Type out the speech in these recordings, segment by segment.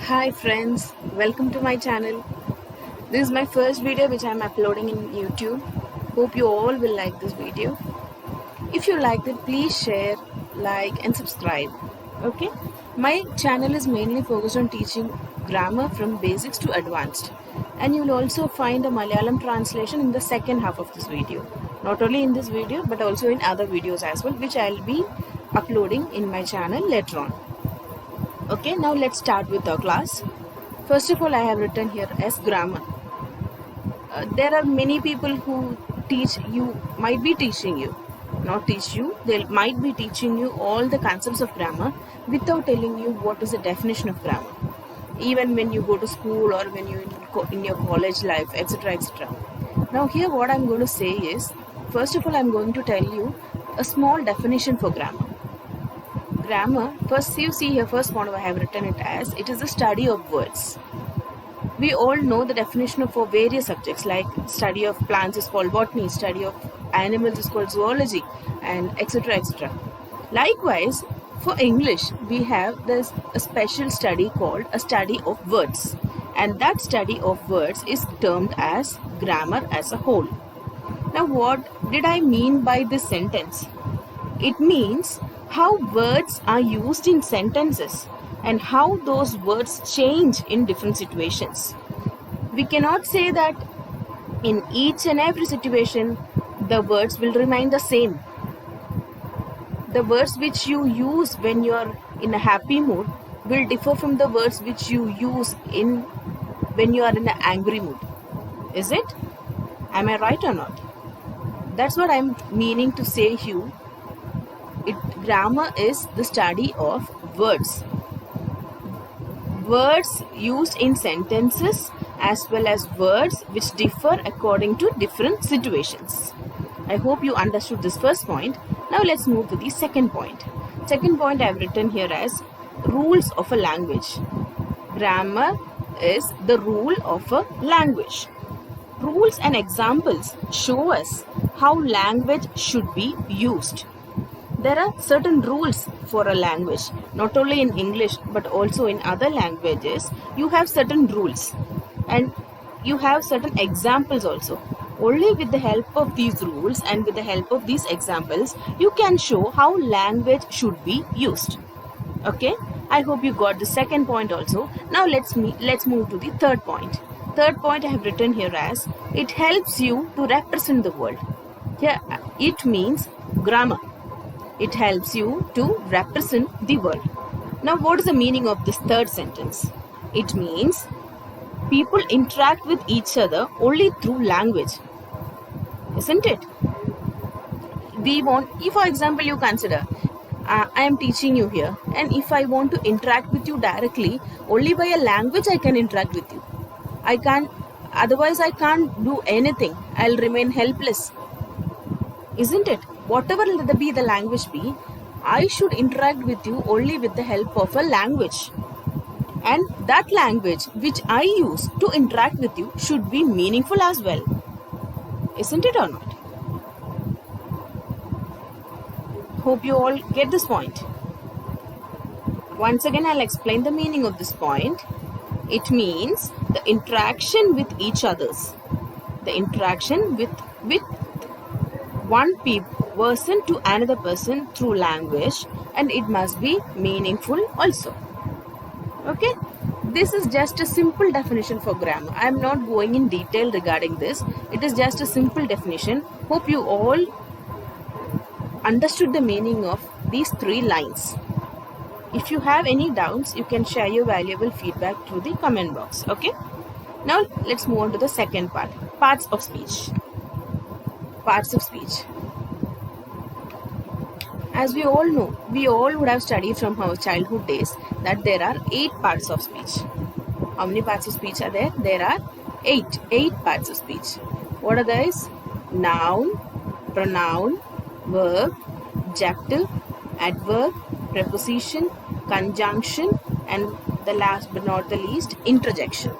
Hi friends, welcome to my channel. This is my first video which I am uploading in YouTube. Hope you all will like this video. If you liked it, please share, like and subscribe. Okay? My channel is mainly focused on teaching grammar from basics to advanced. And you will also find a Malayalam translation in the second half of this video. Not only in this video but also in other videos as well, which I will be uploading in my channel later on. Okay, now let's start with our class. First of all, I have written here as grammar. There are many people who teach you, might be teaching you, not teach you, they might be teaching you all the concepts of grammar without telling you what is the definition of grammar. Even when you go to school or when you in your college life, etc. etc. Now here what I'm going to say is, first of all, I'm going to tell you a small definition for grammar. Grammar, first you see here, first one I have written it as, it is the study of words. We all know the definition for various subjects, like study of plants is called botany, study of animals is called zoology, and etc. etc. Likewise, for English, we have this a special study called a study of words, and that study of words is termed as grammar as a whole. Now, what did I mean by this sentence? It means how words are used in sentences and how those words change in different situations. We cannot say that in each and every situation the words will remain the same. The words which you use when you are in a happy mood will differ from the words which you use when you are in an angry mood. Is it? Am I right or not? That's what I'm meaning to say here. Grammar is the study of words. Words used in sentences as well as words which differ according to different situations. I hope you understood this first point. Now let's move to the second point. Second point I have written here as rules of a language. Grammar is the rule of a language. Rules and examples show us how language should be used. There are certain rules for a language, not only in English but also in other languages. You have certain rules and you have certain examples also. Only with the help of these rules and with the help of these examples, you can show how language should be used. Okay, I hope you got the second point also. Now let's move to the third point. Third point I have written here as, it helps you to represent the world. Here it means grammar. It helps you to represent the world. Now, what is the meaning of this third sentence? It means people interact with each other only through language. Isn't it? If for example you consider, I am teaching you here, and if I want to interact with you directly, only by a language I can interact with you. Otherwise I can't do anything. I'll remain helpless. Isn't it? Whatever be the language be, I should interact with you only with the help of a language. And that language which I use to interact with you should be meaningful as well. Isn't it or not? Hope you all get this point. Once again, I'll explain the meaning of this point. It means the interaction with each others. The interaction with one person to another person through language, and it must be meaningful also. Okay, this is just a simple definition for grammar. I am not going in detail regarding this. It is just a simple definition. Hope you all understood the meaning of these three lines. If you have any doubts, you can share your valuable feedback through the comment box. Okay, now let's move on to the second part, parts of speech. Parts of speech. As we all know, we all would have studied from our childhood days that there are 8 parts of speech. How many parts of speech are there? There are 8 parts of speech. What are these? Noun, pronoun, verb, adjective, adverb, preposition, conjunction, and the last but not the least, interjection.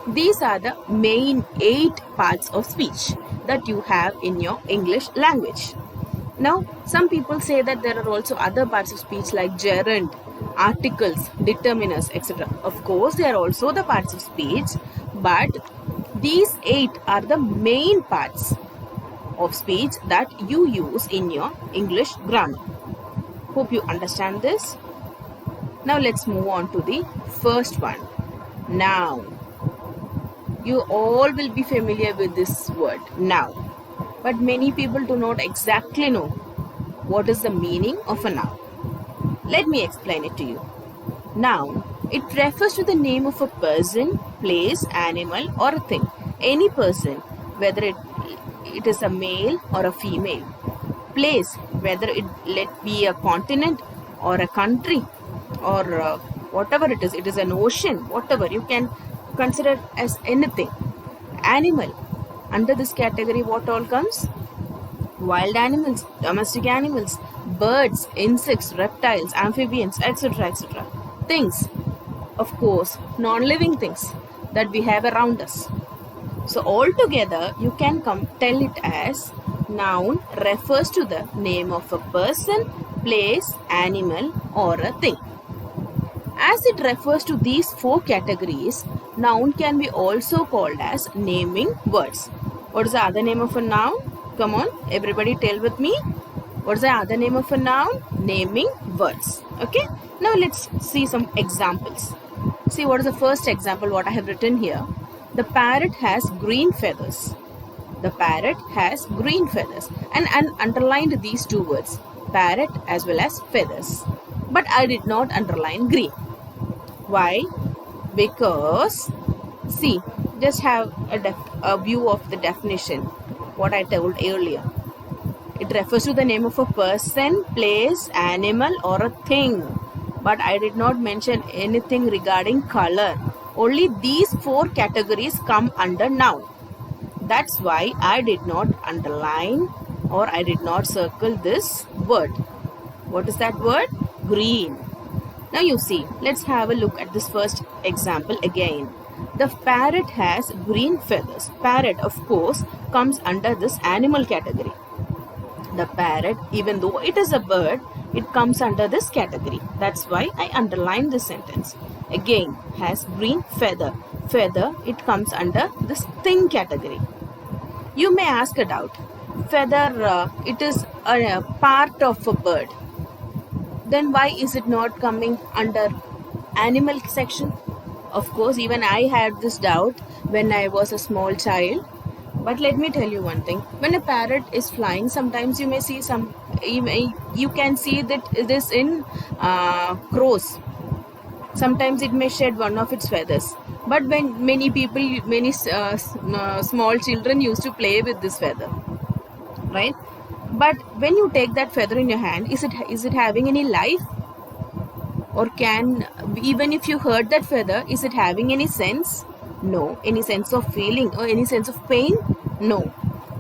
These are the main 8 parts of speech that you have in your English language. Now, some people say that there are also other parts of speech like gerund, articles, determiners, etc. Of course, they are also the parts of speech, but these 8 are the main parts of speech that you use in your English grammar. Hope you understand this. Now let's move on to the first one, noun. You all will be familiar with this word, noun. But many people do not exactly know what is the meaning of a noun. Let me explain it to you. Noun, it refers to the name of a person, place, animal or a thing. Any person, whether it is a male or a female. Place, whether it be a continent or a country or whatever it is an ocean, whatever, you can consider as anything. Animal, under this category what all comes? Wild animals, domestic animals, birds, insects, reptiles, amphibians, etc. etc. Things, of course, non-living things that we have around us. So altogether, you can tell it as noun refers to the name of a person, place, animal or a thing. As it refers to these 4 categories, noun can be also called as naming words. What is the other name of a noun? Come on, everybody tell with me. What is the other name of a noun? Naming words. Okay. Now let's see some examples. See what is the first example what I have written here. The parrot has green feathers. The parrot has green feathers. And underlined these 2 words, parrot as well as feathers. But I did not underline green. Why? Because, see, just have a view of the definition, what I told earlier. It refers to the name of a person, place, animal or a thing. But I did not mention anything regarding color. Only these 4 categories come under noun. That's why I did not underline or I did not circle this word. What is that word? Green. Now you see, let's have a look at this first example again. The parrot has green feathers. Parrot, of course, comes under this animal category. The parrot, even though it is a bird, it comes under this category. That's why I underlined this sentence. Again, has green feather. Feather, it comes under this thing category. You may ask a doubt. Feather, it is a part of a bird. Then why is it not coming under animal section? Of course, even I had this doubt when I was a small child. But let me tell you one thing. When a parrot is flying, sometimes you may see you can see that this in crows. Sometimes it may shed one of its feathers. But when many small children used to play with this feather, right? But when you take that feather in your hand, is it having any life? Or even if you hurt that feather, is it having any sense? No. Any sense of feeling or any sense of pain? No.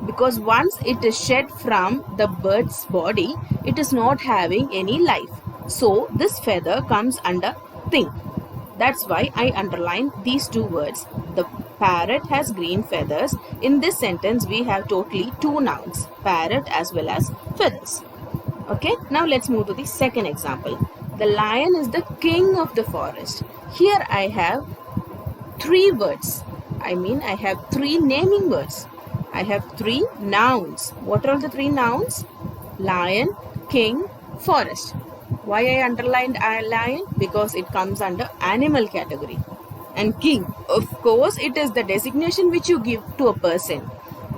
Because once it is shed from the bird's body, it is not having any life. So this feather comes under thing. That's why I underlined these 2 words. The parrot has green feathers. In this sentence, we have totally 2 nouns, parrot as well as feathers. Okay, now let's move to the second example. The lion is the king of the forest. Here I have 3 words. I have 3 naming words. I have 3 nouns. What are the 3 nouns? Lion, king, forest. Why I underlined lion? Because it comes under animal category. And king, of course, it is the designation which you give to a person.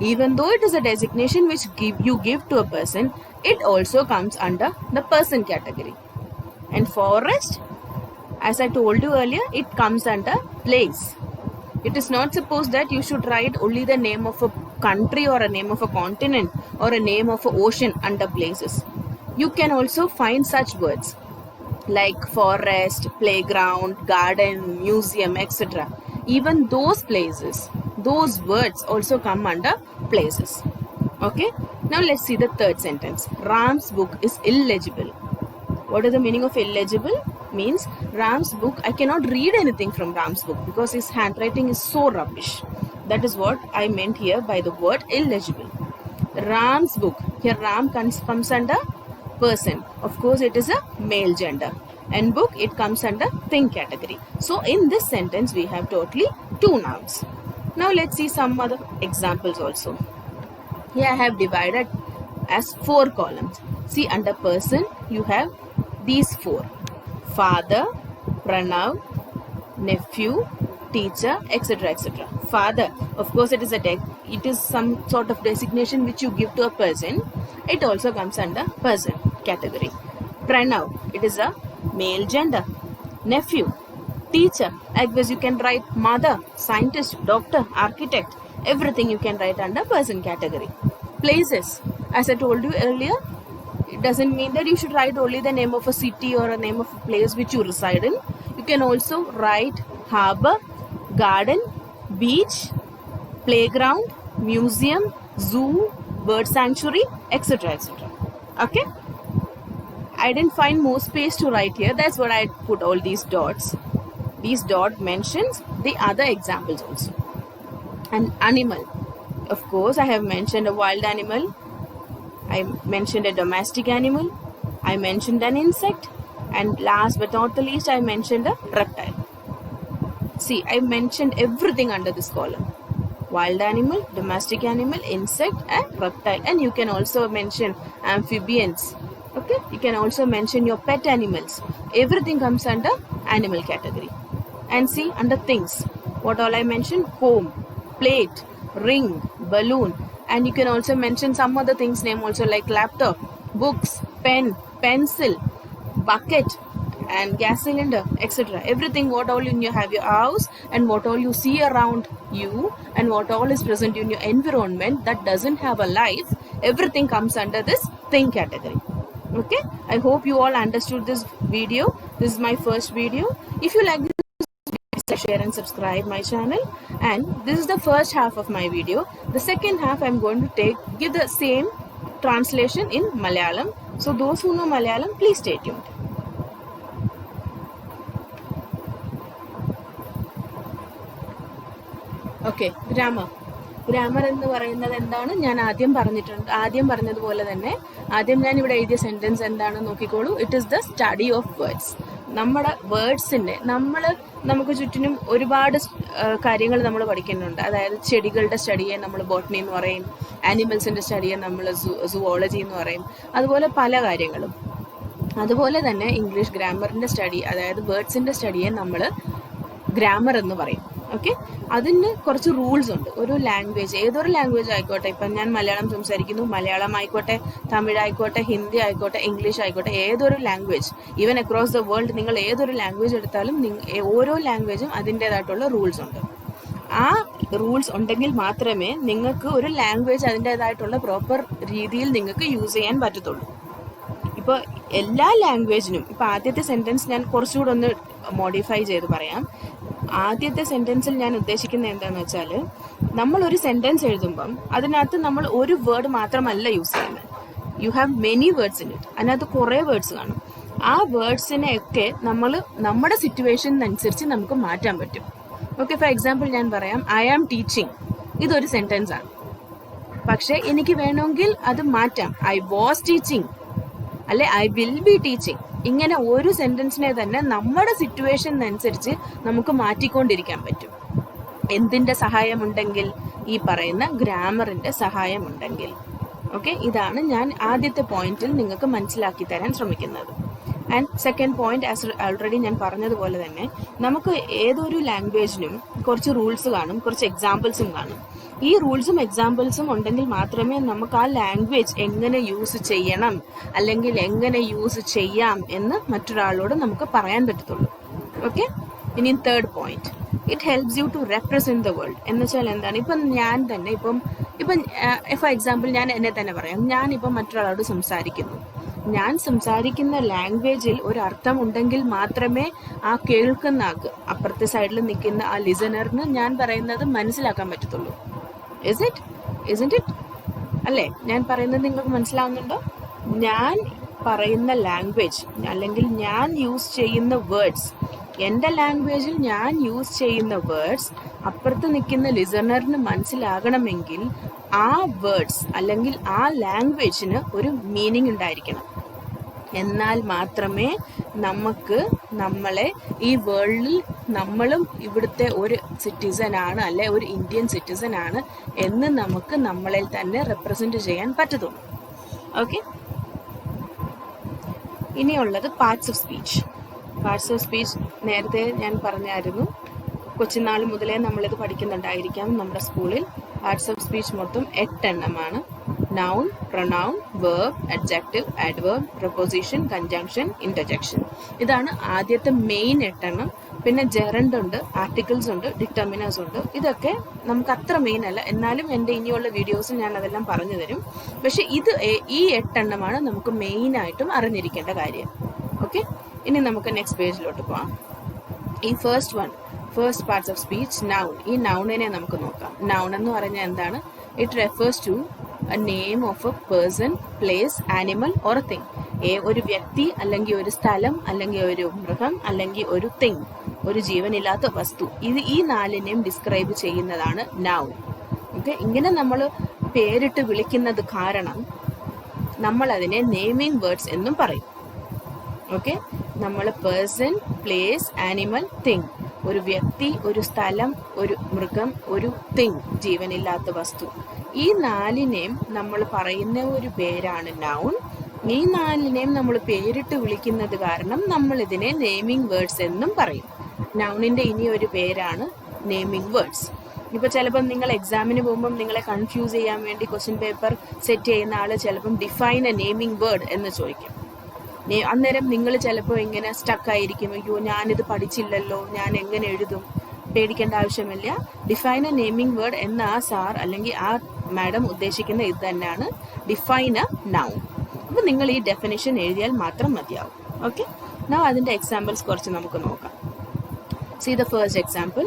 Even though it is a designation which you give to a person, it also comes under the person category. And forest, as I told you earlier, it comes under place. It is not supposed that you should write only the name of a country or a name of a continent or a name of an ocean under places. You can also find such words like forest, playground, garden, museum, etc. Even those places, those words also come under places. Okay. Now let's see the third sentence. Ram's book is illegible. What is the meaning of illegible? Means Ram's book, I cannot read anything from Ram's book because his handwriting is so rubbish. That is what I meant here by the word illegible. Ram's book, Here Ram comes under person. Of course, it is a male gender. And book, it comes under thing category. So in this sentence, we have totally 2 nouns. Now let's see some other examples also. Here I have divided as 4 columns. See, under person, you have these 4. Father, Pranav, nephew, teacher, etc. etc. Father, of course, it is some sort of designation which you give to a person. It also comes under person category. Pranav, it is a male gender. Nephew, teacher, likewise you can write mother, scientist, doctor, architect, everything you can write under person category. Places, as I told you earlier, it doesn't mean that you should write only the name of a city or a name of a place which you reside in. You can also write harbor, garden, beach, playground, museum, zoo, bird sanctuary, etc. etc. Okay? I didn't find more space to write here. That's what I put all these dots. These dot mentions the other examples also. An animal. Of course, I have mentioned a wild animal. I mentioned a domestic animal. I mentioned an insect. And last but not the least, I mentioned a reptile. See, I mentioned everything under this column. Wild animal, domestic animal, insect and reptile. And you can also mention amphibians. Okay, you can also mention your pet animals. Everything comes under animal category. And see, under things, what all I mentioned? Home, plate, ring, balloon. And you can also mention some other things name also, like laptop, books, pen, pencil, bucket and gas cylinder, etc. Everything what all in you have your house and what all you see around you and what all is present in your environment that doesn't have a life, everything comes under this thing category. Okay, I hope you all understood this video. This is my first video. If you like this, please share and subscribe my channel. And this is the first half of my video. The second half I'm going to give the same translation in Malayalam. So those who know Malayalam, please stay tuned. Okay, grammar. Grammar എന്ന് പറയുന്നത് എന്താണ് ഞാൻ ആദ്യം പറഞ്ഞതുപോലെ തന്നെ ആദ്യം ഞാൻ ഇവിടെ എഴുതിയ സെന്റൻസ് എന്താണെന്ന് നോക്കിക്കോളൂ. It is the study of words. നമ്മുടെ വേർഡ്സിന്റെ നമുക്ക് ചുറ്റിനും ഒരുപാട് കാര്യങ്ങൾ നമ്മൾ പഠിക്കുന്നുണ്ട്. അതായത് ചെടികളുടെ സ്റ്റഡിയെ നമ്മൾ ബോട്ടണി എന്ന് പറയും, ആനിമൽസിന്റെ സ്റ്റഡിയെ നമ്മൾ സുവോളജി എന്ന് പറയും, അതുപോലെ പല കാര്യങ്ങളും. അതുപോലെ തന്നെ ഇംഗ്ലീഷ് ഗ്രാമറിന്റെ സ്റ്റഡി, അതായത് വേർഡ്സിന്റെ സ്റ്റഡിയെ നമ്മൾ ഗ്രാമർ എന്ന് പറയും. ഓക്കെ, അതിന് കുറച്ച് റൂൾസ് ഉണ്ട്. ഒരു ലാംഗ്വേജ്, ഏതൊരു ലാംഗ്വേജ് ആയിക്കോട്ടെ, ഇപ്പം ഞാൻ മലയാളം സംസാരിക്കുന്നു, മലയാളം ആയിക്കോട്ടെ, തമിഴ് ആയിക്കോട്ടെ, ഹിന്ദി ആയിക്കോട്ടെ, ഇംഗ്ലീഷ് ആയിക്കോട്ടെ, ഏതൊരു language, even across the world നിങ്ങൾ ഏതൊരു ലാംഗ്വേജ് എടുത്താലും ഓരോ ലാംഗ്വേജും അതിൻ്റെതായിട്ടുള്ള റൂൾസ് ഉണ്ട്. ആ റൂൾസ് ഉണ്ടെങ്കിൽ മാത്രമേ നിങ്ങൾക്ക് ഒരു ലാംഗ്വേജ് അതിൻ്റെതായിട്ടുള്ള പ്രോപ്പർ രീതിയിൽ നിങ്ങൾക്ക് യൂസ് ചെയ്യാൻ പറ്റത്തുള്ളൂ. ഇപ്പോൾ എല്ലാ ലാംഗ്വേജിനും, ഇപ്പോൾ ആദ്യത്തെ സെന്റൻസ് ഞാൻ കുറച്ചുകൂടെ ഒന്ന് മോഡിഫൈ ചെയ്ത് പറയാം. ആദ്യത്തെ സെന്റൻസിൽ ഞാൻ ഉദ്ദേശിക്കുന്നത് എന്താണെന്ന് വെച്ചാൽ, നമ്മൾ ഒരു സെന്റൻസ് എഴുതുമ്പം അതിനകത്ത് നമ്മൾ ഒരു വേർഡ് മാത്രമല്ല യൂസ് ചെയ്യുന്നത്. You have many words in it. അതിനകത്ത് കുറേ വേർഡ്സ് കാണും. ആ വേർഡ്സിനെ ഒക്കെ നമ്മൾ നമ്മുടെ സിറ്റുവേഷനനുസരിച്ച് നമുക്ക് മാറ്റാൻ പറ്റും. ഓക്കെ, ഫോർ എക്സാമ്പിൾ ഞാൻ പറയാം, ഐ ആം ടീച്ചിങ്. ഇതൊരു സെന്റൻസ് ആണ്. പക്ഷെ എനിക്ക് വേണമെങ്കിൽ അത് മാറ്റാം. ഐ വാസ് ടീച്ചിങ്, അല്ലെ ഐ വിൽ ബി ടീച്ചിങ്. ഇങ്ങനെ ഒരു സെന്റൻസിനെ തന്നെ നമ്മുടെ സിറ്റുവേഷനനുസരിച്ച് നമുക്ക് മാറ്റിക്കൊണ്ടിരിക്കാൻ പറ്റും. എന്തിന്റെ സഹായമുണ്ടെങ്കിൽ? ഈ പറയുന്ന ഗ്രാമറിന്റെ സഹായമുണ്ടെങ്കിൽ. ഓക്കെ, ഇതാണ് ഞാൻ ആദ്യത്തെ പോയിന്റിൽ നിങ്ങൾക്ക് മനസ്സിലാക്കി തരാൻ ശ്രമിക്കുന്നത്. And second point, as already ഞാൻ പറഞ്ഞതുപോലെ തന്നെ, നമുക്ക് ഏതൊരു ലാംഗ്വേജിനും കുറച്ച് റൂൾസ് കാണും, കുറച്ച് എക്സാമ്പിൾസും കാണും. ഈ റൂൾസും എക്സാമ്പിൾസും ഉണ്ടെങ്കിൽ മാത്രമേ നമുക്ക് ആ ലാംഗ്വേജ് എങ്ങനെ യൂസ് ചെയ്യണം അല്ലെങ്കിൽ എങ്ങനെ യൂസ് ചെയ്യാം എന്ന് മറ്റൊരാളോട് നമുക്ക് പറയാൻ പറ്റത്തുള്ളൂ. ഓക്കെ, ഇനി third point, it helps you to represent the world. എന്ന് വെച്ചാൽ എന്താണ്? ഇപ്പം ഞാൻ തന്നെ ഇപ്പം ഫോർ എക്സാമ്പിൾ ഞാൻ എന്നെ തന്നെ പറയാം. ഞാനിപ്പം മറ്റൊരാളോട് സംസാരിക്കുന്നു. ഞാൻ സംസാരിക്കുന്ന ലാംഗ്വേജിൽ ഒരു അർത്ഥം ഉണ്ടെങ്കിൽ മാത്രമേ ആ കേൾക്കുന്ന ആൾക്ക്, അപ്പുറത്തെ സൈഡിൽ നിൽക്കുന്ന ആ ലിസണറിന് ഞാൻ പറയുന്നത് മനസ്സിലാക്കാൻ പറ്റത്തുള്ളൂ. Isn't it? അല്ലേ? ഞാൻ പറയുന്നത് നിങ്ങൾക്ക് മനസ്സിലാവുന്നുണ്ടോ? ഞാൻ പറയുന്ന ലാംഗ്വേജ് അല്ലെങ്കിൽ ഞാൻ യൂസ് ചെയ്യുന്ന വേർഡ്സ്, എൻ്റെ ലാംഗ്വേജിൽ ഞാൻ യൂസ് ചെയ്യുന്ന വേർഡ്സ് അപ്പുറത്ത് നിൽക്കുന്ന ലിസണറിന് മനസ്സിലാകണമെങ്കിൽ ആ വേർഡ്സ് അല്ലെങ്കിൽ ആ ലാംഗ്വേജിന് ഒരു മീനിങ് ഉണ്ടായിരിക്കണം. എന്നാൽ മാത്രമേ നമുക്ക് നമ്മളെ ഈ വേൾഡിൽ നമ്മളും ഇവിടുത്തെ ഒരു സിറ്റിസൺ ആണ് അല്ലെ ഒരു ഇന്ത്യൻ സിറ്റിസൺ ആണ് എന്ന് നമുക്ക് നമ്മളിൽ തന്നെ റെപ്രസെന്റ് ചെയ്യാൻ പറ്റത്തുള്ളൂ. ഓക്കെ, ഇനിയുള്ളത് parts of speech. Parts of speech നേരത്തെ ഞാൻ പറഞ്ഞായിരുന്നു, കൊച്ചുനാൾ മുതലേ നമ്മളിത് പഠിക്കുന്നുണ്ടായിരിക്കാം നമ്മുടെ സ്കൂളിൽ. പാർട്സ് ഓഫ് സ്പീച്ച് മൊത്തം 8 എണ്ണമാണ്. Noun, pronoun, verb, adjective, adverb, proposition, conjunction, interjection. ഇതാണ് ആദ്യത്തെ മെയിൻ 8 എണ്ണം. പിന്നെ ജെറണ്ട് ഉണ്ട്, ആർട്ടിക്കിൾസ് ഉണ്ട്, ഡിറ്റർമിനേഴ്സ് ഉണ്ട്. ഇതൊക്കെ നമുക്ക് അത്ര മെയിൻ അല്ല, എന്നാലും എൻ്റെ ഇനിയുള്ള വീഡിയോസിൽ ഞാൻ അതെല്ലാം പറഞ്ഞു തരും. പക്ഷെ ഈ 8 എണ്ണമാണ് നമുക്ക് മെയിൻ ആയിട്ടും അറിഞ്ഞിരിക്കേണ്ട കാര്യം. ഓക്കെ, ഇനി നമുക്ക് നെക്സ്റ്റ് പേജിലോട്ട് പോവാം. ഈ first parts of speech, noun. ഈ നൗണിനെ നമുക്ക് നോക്കാം. നൗൺ എന്ന് പറഞ്ഞാൽ എന്താണ്? It refers to a name of a person, place, animal or thing. ഒരു വ്യക്തി അല്ലെങ്കിൽ ഒരു സ്ഥലം അല്ലെങ്കിൽ ഒരു മൃഗം അല്ലെങ്കിൽ ഒരു തിങ്, ഒരു ജീവനില്ലാത്ത വസ്തു. ഈ 4നെയും ഡിസ്ക്രൈബ് ചെയ്യുന്നതാണ് നൗൺ. ഓക്കെ, ഇങ്ങനെ നമ്മൾ പേരിട്ട് വിളിക്കുന്നത് കാരണം നമ്മൾ അതിനെ നെയിമിംഗ് വേർഡ്സ് എന്നും പറയും. ഓക്കെ, നമ്മൾ പേഴ്സൺ, പ്ലേസ്, ആനിമൽ, തിങ്, ഒരു വ്യക്തി, ഒരു സ്ഥലം, ഒരു മൃഗം, ഒരു തിങ്, ജീവനില്ലാത്ത വസ്തു. ഈ 4നെയും നമ്മൾ പറയുന്ന ഒരു പേരാണ് നൗൺ. ഈ 4നെയും നമ്മൾ പേരിട്ട് വിളിക്കുന്നത് കാരണം നമ്മൾ ഇതിനെ നെയിമിംഗ് വേർഡ്സ് എന്നും പറയും. നൗണിന്റെ ഇനി ഒരു പേരാണ് നെയിമിംഗ് വേർഡ്സ്. ഇപ്പൊ ചിലപ്പം നിങ്ങൾ എക്സാമിന് പോകുമ്പോൾ നിങ്ങളെ കൺഫ്യൂസ് ചെയ്യാൻ വേണ്ടി ക്വസ്റ്റ്യൻ പേപ്പർ സെറ്റ് ചെയ്യുന്ന ആള് ചിലപ്പം ഡിഫൈൻ എ നെയിമിംഗ് വേർഡ് എന്ന് ചോദിക്കും. അന്നേരം നിങ്ങൾ ചിലപ്പോൾ ഇങ്ങനെ സ്റ്റക്ക് ആയിരിക്കും, അയ്യോ ഞാനിത് പഠിച്ചില്ലല്ലോ, ഞാൻ എങ്ങനെ എഴുതും? പേടിക്കേണ്ട ആവശ്യമില്ല. ഡിഫൈൻ എ നെയിമിംഗ് വേർഡ് എന്ന ആ സാർ അല്ലെങ്കിൽ ആ മാഡം ഉദ്ദേശിക്കുന്ന ഇത് തന്നെയാണ് ഡിഫൈൻ എ നൗൺ. അപ്പൊ നിങ്ങൾ ഈ ഡെഫിനിഷൻ എഴുതിയാൽ മാത്രം മതിയാവും. ഓക്കെ, now അതിന്റെ എക്സാമ്പിൾസ് കുറച്ച് നമുക്ക് നോക്കാം. See the first example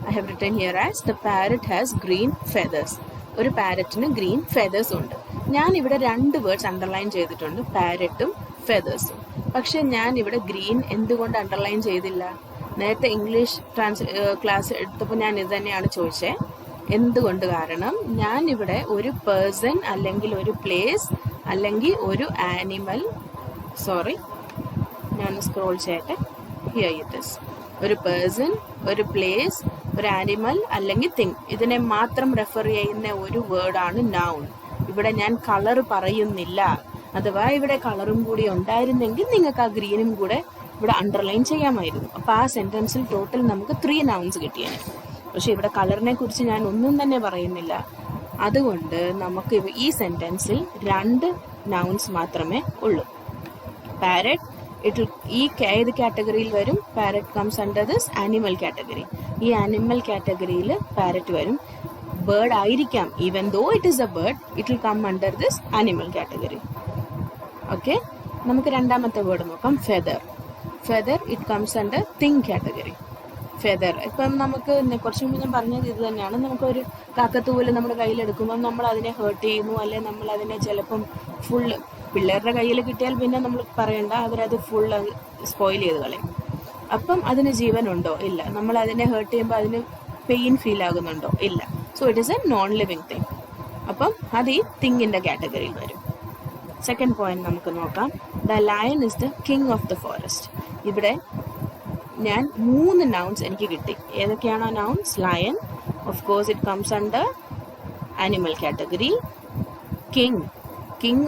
I have written here as the parrot has green feathers. ഒരു പാരറ്റിന് ഗ്രീൻ ഫെദേഴ്സ് ഉണ്ട്. ഞാൻ ഇവിടെ 2 വേർഡ്സ് അണ്ടർലൈൻ ചെയ്തിട്ടുണ്ട്, പാരറ്റും ഫെദേഴ്സും. പക്ഷെ ഞാൻ ഇവിടെ ഗ്രീൻ എന്തുകൊണ്ട് അണ്ടർലൈൻ ചെയ്തില്ല? നേരത്തെ ഇംഗ്ലീഷ് ക്ലാസ് എടുത്തപ്പോൾ ഞാൻ ഇത് തന്നെയാണ് ചോദിച്ചത്. എന്തുകൊണ്ട്? കാരണം ഞാൻ ഇവിടെ ഒരു പേഴ്സൺ അല്ലെങ്കിൽ ഒരു പ്ലേസ് അല്ലെങ്കിൽ ഒരു ആനിമൽ, ഞാൻ സ്ക്രോൾ ചെയ്യട്ടെ, ഹിയർ ഇറ്റ് ഈസ്. ഒരു പേഴ്സൺ, ഒരു പ്ലേസ്, ഒരു ആനിമൽ അല്ലെങ്കിൽ തിങ്, ഇതിനെ മാത്രം റെഫർ ചെയ്യുന്ന ഒരു വേർഡാണ് നൗൺ. ഇവിടെ ഞാൻ കളർ പറയുന്നില്ല. അഥവാ ഇവിടെ കളറും കൂടി ഉണ്ടായിരുന്നെങ്കിൽ നിങ്ങൾക്ക് ആ ഗ്രീനും കൂടെ ഇവിടെ അണ്ടർലൈൻ ചെയ്യാമായിരുന്നു. അപ്പൊ ആ സെന്റൻസിൽ ടോട്ടൽ നമുക്ക് 3 നൗൺസ് കിട്ടിയാണ്. പക്ഷെ ഇവിടെ കളറിനെ കുറിച്ച് ഞാൻ ഒന്നും തന്നെ പറയുന്നില്ല. അതുകൊണ്ട് നമുക്ക് ഈ സെന്റൻസിൽ 2 നൗൺസ് മാത്രമേ ഉള്ളൂ. പാരറ്റ്, ഈ ഏത് കാറ്റഗറിയിൽ വരും? Parrot comes under this animal category. ഈ ആനിമൽ കാറ്റഗറിയിൽ പാരറ്റ് വരും. ബേർഡ് ആയിരിക്കാം, even though it is a bird, it will come under this animal category. Okay, നമുക്ക് രണ്ടാമത്തെ വേർഡ് നോക്കാം, feather. Feather it comes under thing category. Feather ഇപ്പം നമുക്ക് കുറച്ച് മുമ്പ് ഞാൻ പറഞ്ഞത് ഇത് തന്നെയാണ്. നമുക്കൊരു കാക്കത്തൂവല് നമ്മുടെ കയ്യിലെടുക്കുമ്പോൾ നമ്മൾ അതിനെ ഹേർട്ട് ചെയ്യുന്നു, അല്ലെ നമ്മൾ അതിനെ ചിലപ്പം ഫുള്ള്, പിള്ളേരുടെ കയ്യിൽ കിട്ടിയാൽ പിന്നെ നമ്മൾ പറയണ്ട, അവരത് ഫുൾ സ്പോയിൽ ചെയ്ത് കളയും. അപ്പം അതിന് ജീവനുണ്ടോ? ഇല്ല. നമ്മൾ അതിനെ ഹേർട്ട് ചെയ്യുമ്പോൾ അതിന് പെയിൻ ഫീൽ ആകുന്നുണ്ടോ? ഇല്ല. So it is a non living thing. അപ്പം അത് ഈ തിങ്ങിന്റെ കാറ്റഗറിയിൽ വരും. സെക്കൻഡ് പോയിന്റ് നമുക്ക് നോക്കാം. The lion is the king of the forest. ഇവിടെ ഞാൻ 3 നൗൺസ് എനിക്ക് കിട്ടി. ഏതൊക്കെയാണോ nouns? Lion, of course it comes under animal category. King, king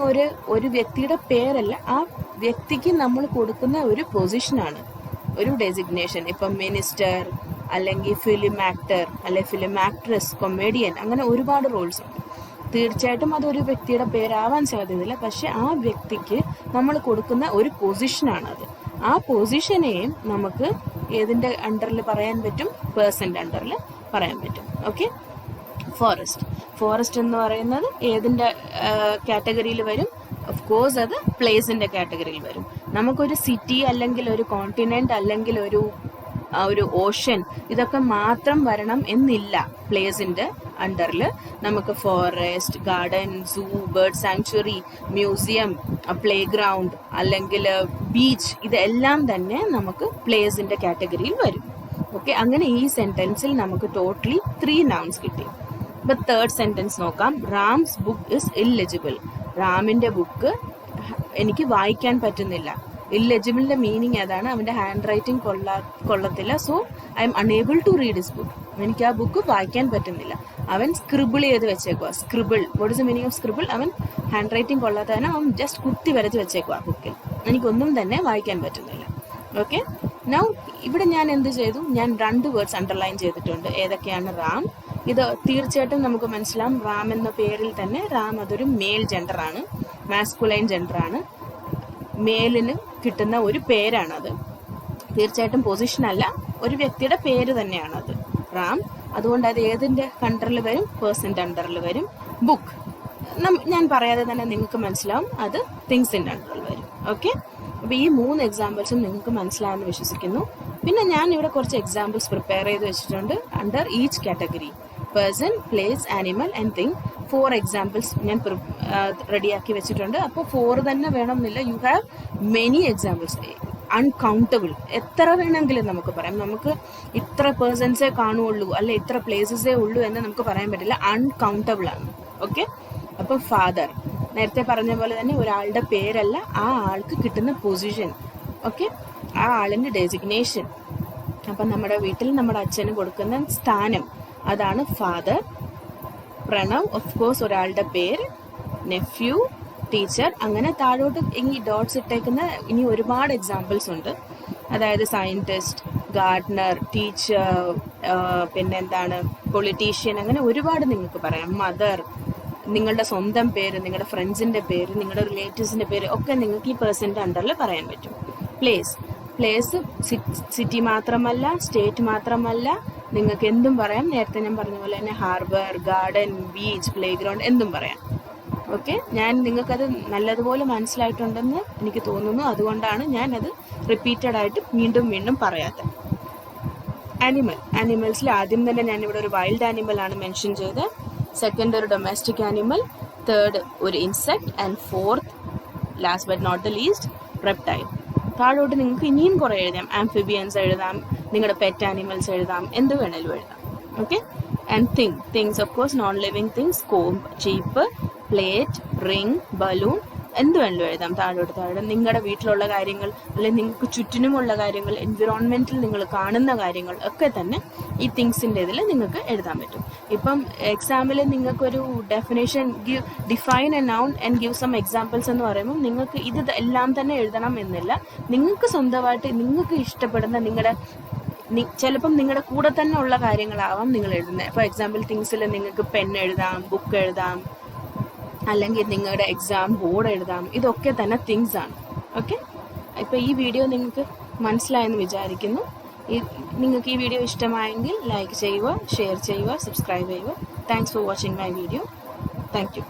ഒരു വ്യക്തിയുടെ പേരല്ല, ആ വ്യക്തിക്ക് നമ്മൾ കൊടുക്കുന്ന ഒരു പൊസിഷനാണ്, ഒരു ഡെസിഗ്നേഷൻ. ഇപ്പം മിനിസ്റ്റർ അല്ലെങ്കിൽ ഫിലിം ആക്ടർ അല്ലെ ഫിലിം ആക്ട്രസ്, കൊമേഡിയൻ, അങ്ങനെ ഒരുപാട് റോൾസ് ഉണ്ട്. തീർച്ചയായിട്ടും അതൊരു വ്യക്തിയുടെ പേരാവാൻ സാധ്യതയില്ല, പക്ഷെ ആ വ്യക്തിക്ക് നമ്മൾ കൊടുക്കുന്ന ഒരു പൊസിഷനാണത്. ആ പൊസിഷനെയും നമുക്ക് ഏതിന്റെ അണ്ടറിൽ പറയാൻ പറ്റും? പേഴ്സന്റെ അണ്ടറിൽ പറയാൻ പറ്റും. ഓക്കെ, ഫോറസ്റ്റ് എന്ന് പറയുന്നത് ഏതിന്റെ കാറ്റഗറിയിൽ വരും? ഓഫ് കോഴ്സ് അത് പ്ലേസിന്റെ കാറ്റഗറിയിൽ വരും. നമുക്കൊരു സിറ്റി അല്ലെങ്കിൽ ഒരു കോണ്ടിനെന്റ് അല്ലെങ്കിൽ ഒരു ഒരു ഓഷൻ, ഇതൊക്കെ മാത്രം വരണം എന്നില്ല. പ്ലേസിന്റെ അണ്ടറിൽ നമുക്ക് forest, garden, zoo, bird sanctuary, museum, playground അല്ലെങ്കിൽ ബീച്ച്, ഇതെല്ലാം തന്നെ നമുക്ക് പ്ലേസിന്റെ കാറ്റഗറിയിൽ വരും. ഓക്കെ, അങ്ങനെ ഈ സെന്റൻസിൽ നമുക്ക് ടോട്ടലി 3 nouns കിട്ടി. ഇപ്പൊ തേർഡ് സെന്റൻസ് നോക്കാം. Ram's book is illegible. റാമിന്റെ ബുക്ക് എനിക്ക് വായിക്കാൻ പറ്റുന്നില്ല. ഇല്ലെജിബിളിന്റെ മീനിങ് ഏതാണ്? അവന്റെ ഹാൻഡ് റൈറ്റിംഗ് കൊള്ളത്തില്ല. So I am unable to read his book. എനിക്ക് ആ ബുക്ക് വായിക്കാൻ പറ്റുന്നില്ല. അവൻ സ്ക്രിബിൾ ചെയ്ത് വെച്ചേക്കുക. Scribble, what is the meaning of scribble? അവൻ ഹാൻഡ് റൈറ്റിംഗ് കൊള്ളാത്തതിന് അവൻ ജസ്റ്റ് കുത്തി വരച്ച് വെച്ചേക്കുക ബുക്കിൽ. എനിക്കൊന്നും തന്നെ വായിക്കാൻ പറ്റുന്നില്ല. ഓക്കെ, നൗ ഇവിടെ ഞാൻ എന്ത് ചെയ്തു? ഞാൻ 2 വേർഡ്സ് അണ്ടർലൈൻ ചെയ്തിട്ടുണ്ട്. ഏതൊക്കെയാണ്? റാം. ഇത് തീർച്ചയായിട്ടും നമുക്ക് മനസ്സിലാവും, റാം എന്ന പേരിൽ തന്നെ റാം അതൊരു മെയിൽ ജെൻഡറാണ്, മാസ്കുലൈൻ ജെൻഡറാണ്, മേലിന് കിട്ടുന്ന ഒരു പേരാണത്. തീർച്ചയായിട്ടും പൊസിഷൻ അല്ല, ഒരു വ്യക്തിയുടെ പേര് തന്നെയാണത് റാം. അതുകൊണ്ട് അത് ഏതിന്റെ അണ്ടറിൽ വരും? പേഴ്സന്റെ അണ്ടറിൽ വരും. ബുക്ക് ഞാൻ പറയാതെ തന്നെ നിങ്ങൾക്ക് മനസ്സിലാവും, അത് തിങ്സിന്റെ അണ്ടറിൽ വരും. ഓക്കെ, അപ്പൊ ഈ 3 എക്സാമ്പിൾസും നിങ്ങൾക്ക് മനസ്സിലാവുമെന്ന് വിശ്വസിക്കുന്നു. പിന്നെ ഞാൻ ഇവിടെ കുറച്ച് എക്സാമ്പിൾസ് പ്രിപ്പയർ ചെയ്ത് വെച്ചിട്ടുണ്ട് under each category: person, place, animal and thing. 4 examples ഞാൻ റെഡിയാക്കി വെച്ചിട്ടുണ്ട്. അപ്പോൾ 4 തന്നെ വേണമെന്നില്ല, you have many examples, uncountable. എത്ര വേണമെങ്കിലും നമുക്ക് പറയാം. നമുക്ക് ഇത്ര പേഴ്സൺസേ കാണുള്ളൂ അല്ലെ ഇത്ര പ്ലേസസേ ഉള്ളൂ എന്ന് നമുക്ക് പറയാൻ പറ്റില്ല. അൺകൗണ്ടബിൾ ആണ്. ഓക്കെ, അപ്പൊ ഫാദർ, നേരത്തെ പറഞ്ഞ പോലെ തന്നെ ഒരാളുടെ പേരല്ല, ആ ആൾക്ക് കിട്ടുന്ന പൊസിഷൻ. ഓക്കെ, ആ ആളിന്റെ ഡെസിഗ്നേഷൻ. അപ്പൊ നമ്മുടെ വീട്ടിൽ നമ്മുടെ അച്ഛന് കൊടുക്കുന്ന സ്ഥാനം, അതാണ് ഫാദർ. പ്രണവ്, ഓഫ് കോഴ്സ് ഒരാളുടെ പേര്. Nephew, teacher. അങ്ങനെ താഴോട്ട് ഈ ഡോട്ട്സ് ഇട്ടേക്കുന്ന ഇനി ഒരുപാട് എക്സാമ്പിൾസ് ഉണ്ട്. അതായത് സയന്റിസ്റ്റ്, ഗാർഡനർ, ടീച്ചർ, പിന്നെന്താണ് പൊളിറ്റീഷ്യൻ, അങ്ങനെ ഒരുപാട് നിങ്ങൾക്ക് പറയാം. മദർ, നിങ്ങളുടെ സ്വന്തം പേര്, നിങ്ങളുടെ ഫ്രണ്ട്സിന്റെ പേര്, നിങ്ങളുടെ റിലേറ്റീവ്സിന്റെ പേര് ഒക്കെ നിങ്ങൾക്ക് ഈ പേഴ്സന്റെ അണ്ടറിൽ പറയാൻ പറ്റും. പ്ലേസ്, പ്ലേസ് സിറ്റി മാത്രമല്ല, സ്റ്റേറ്റ് മാത്രമല്ല, നിങ്ങൾക്ക് എന്തും പറയാം. നേരത്തെ ഞാൻ പറഞ്ഞ പോലെ തന്നെ harbour, garden, beach, play ground, എന്തും പറയാം. ഓക്കെ, ഞാൻ നിങ്ങൾക്കത് നല്ലതുപോലെ മനസ്സിലായിട്ടുണ്ടെന്ന് എനിക്ക് തോന്നുന്നു. അതുകൊണ്ടാണ് ഞാൻ അത് റിപ്പീറ്റഡ് ആയിട്ട് വീണ്ടും വീണ്ടും പറയാത്തത്. ആനിമൽ, ആനിമൽസിൽ ആദ്യം തന്നെ ഞാൻ ഇവിടെ ഒരു വൈൽഡ് ആനിമൽ ആണ് മെൻഷൻ ചെയ്തത്. സെക്കൻഡ് ഒരു ഡൊമസ്റ്റിക് ആനിമൽ, തേർഡ് ഒരു insect, and fourth last but not the least reptile. താഴോട്ട് നിങ്ങൾക്ക് ഇനിയും കുറെ എഴുതാം. ആംഫിബിയൻസ് എഴുതാം, നിങ്ങളുടെ പെറ്റ് ആനിമൽസ് എഴുതാം, എന്ത് വേണേലും എഴുതാം. Okay, and things of course non living things, comb, cheap, plate, ring, balloon, എന്ത് വേണമെങ്കിലും എഴുതാം. താഴോട്ട് നിങ്ങളുടെ വീട്ടിലുള്ള കാര്യങ്ങൾ, അല്ലെങ്കിൽ നിങ്ങൾക്ക് ചുറ്റിനുമുള്ള കാര്യങ്ങൾ, എൻവിറോൺമെന്റിൽ നിങ്ങൾ കാണുന്ന കാര്യങ്ങൾ ഒക്കെ തന്നെ ഈ തിങ്സിന്റെ ഇതിൽ നിങ്ങൾക്ക് എഴുതാൻ പറ്റും. ഇപ്പം എക്സാമിൽ നിങ്ങൾക്കൊരു definition define a noun and give some examples എന്ന് പറയുമ്പോൾ നിങ്ങൾക്ക് ഇത് എല്ലാം തന്നെ എഴുതണം എന്നില്ല. നിങ്ങൾക്ക് സ്വന്തമായിട്ട് നിങ്ങൾക്ക് ഇഷ്ടപ്പെടുന്ന നിങ്ങളുടെ ചിലപ്പം നിങ്ങളുടെ കൂടെ തന്നെ ഉള്ള കാര്യങ്ങളാവാം നിങ്ങൾ എഴുതുന്നത്. ഫോർ എക്സാമ്പിൾ തിങ്സിൽ നിങ്ങൾക്ക് പെൻ എഴുതാം, ബുക്ക് എഴുതാം, അല്ലെങ്കിൽ നിങ്ങളുടെ എക്സാം ബോർഡ് എഴുതാം. ഇതൊക്കെ തന്നെ തിങ്സ് ആണ്. ഓക്കെ, ഇപ്പൊ ഈ വീഡിയോ നിങ്ങൾക്ക് മനസ്സിലായെന്ന് വിചാരിക്കുന്നു. നിങ്ങൾക്ക് ഈ വീഡിയോ ഇഷ്ടമായെങ്കിൽ ലൈക്ക് ചെയ്യുക, ഷെയർ ചെയ്യുക, സബ്സ്ക്രൈബ് ചെയ്യുക. Thanks for watching my video. Thank you.